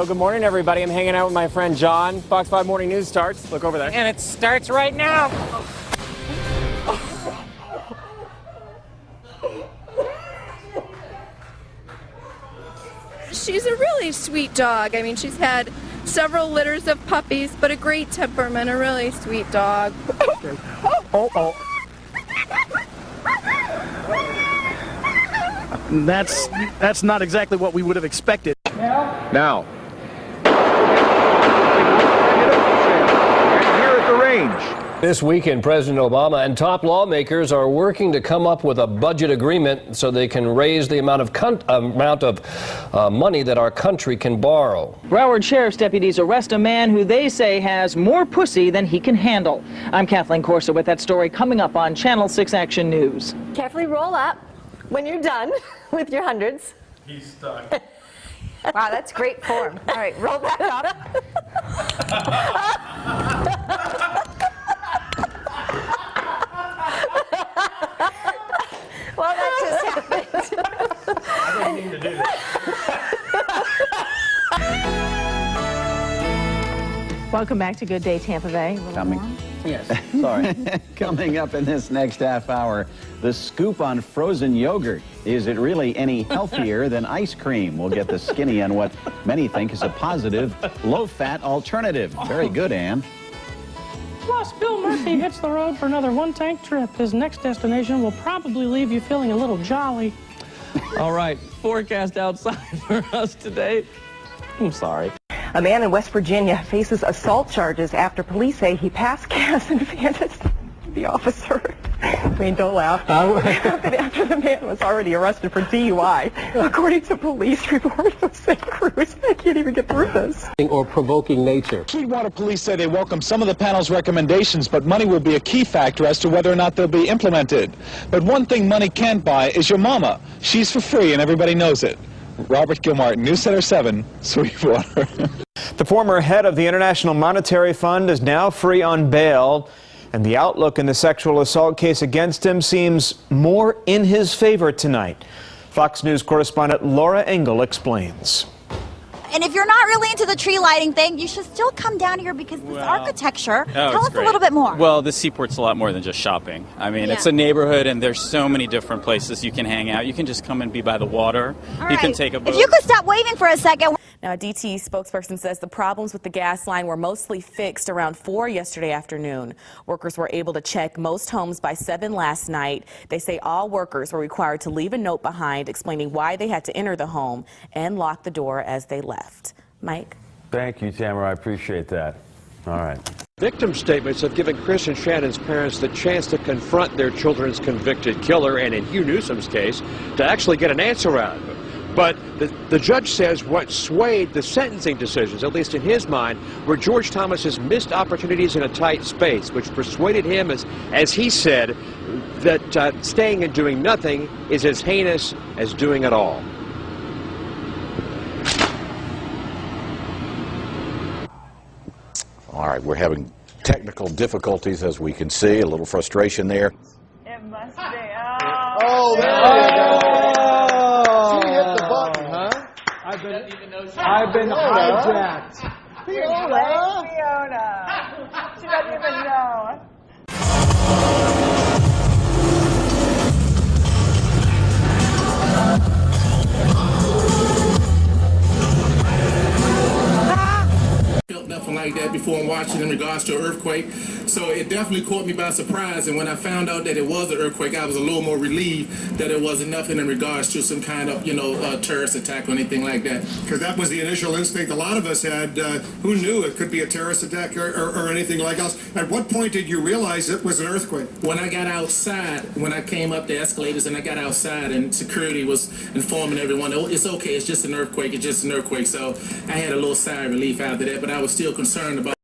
Well, good morning, everybody. I'm hanging out with my friend John. Fox 5 Morning News starts. Look over there. And it starts right now. She's a really sweet dog. I mean, she's had several litters of puppies, but a great temperament, a really sweet dog. Oh. That's not exactly what we would have expected. Now, and here at the range. This weekend, President Obama and top lawmakers are working to come up with a budget agreement so they can raise the amount of money that our country can borrow. Broward Sheriff's deputies arrest a man who they say has more pussy than he can handle. I'm Kathleen Corso with that story coming up on Channel 6 Action News. Carefully roll up when you're done with your hundreds. He's stuck. Wow, that's great form. All right, roll back up. Well, that just happened. I didn't mean to do that. Welcome back to Good Day Tampa Bay. Yes, sorry. Coming up in this next half hour, the scoop on frozen yogurt. Is it really any healthier than ice cream? We'll get the skinny on what many think is a positive, low-fat alternative. Very good, Ann. Plus, Bill Murphy hits the road for another one-tank trip. His next destination will probably leave you feeling a little jolly. All right, forecast outside for us today. I'm sorry. A man in West Virginia faces assault charges after police say he passed gas and fanned the officer. I mean, don't laugh. After the man was already arrested for DUI, according to police report of St. Cruz. I can't even get through this. Or provoking nature. Sweetwater police say they welcome some of the panel's recommendations, but money will be a key factor as to whether or not they'll be implemented. But one thing money can't buy is your mama. She's for free and everybody knows it. Robert Gilmartin, News Center 7, Sweetwater. The former head of the International Monetary Fund is now free on bail, and the outlook in the sexual assault case against him seems more in his favor tonight. Fox News correspondent Laura Engel explains. And if you're not really into the tree lighting thing, you should still come down here because this architecture. Tell us a little bit more. Well, the Seaport's a lot more than just shopping. I mean, it's a neighborhood, and there's so many different places you can hang out. You can just come and be by the water. You can take a boat. If you could stop waving for a second. Now, a DTE spokesperson says the problems with the gas line were mostly fixed around 4 yesterday afternoon. Workers were able to check most homes by 7 last night. They say all workers were required to leave a note behind explaining why they had to enter the home and lock the door as they left. Mike? Thank you, Tamara. I appreciate that. All right. Victim statements have given Chris and Shannon's parents the chance to confront their children's convicted killer, and in Hugh Newsom's case, to actually get an answer out of him. But the judge says what swayed the sentencing decisions, at least in his mind, were George Thomas's missed opportunities in a tight space, which persuaded him, as he said, that staying and doing nothing is as heinous as doing it all. All right, we're having technical difficulties, as we can see. A little frustration there. It must be. Oh, there you go. She hit the button, huh? I've been hijacked. Fiona. She doesn't even know. Nothing like that before in Washington in regards to an earthquake, so it definitely caught me by surprise. And when I found out that it was an earthquake, I was a little more relieved that it wasn't nothing in regards to some kind of terrorist attack or anything like that. Because that was the initial instinct a lot of us had. Who knew it could be a terrorist attack or anything like else? At what point did you realize it was an earthquake? When I got outside, when I came up the escalators and I got outside, and security was informing everyone, oh, it's okay, it's just an earthquake, it's just an earthquake. So I had a little sigh of relief after that, but I was still concerned about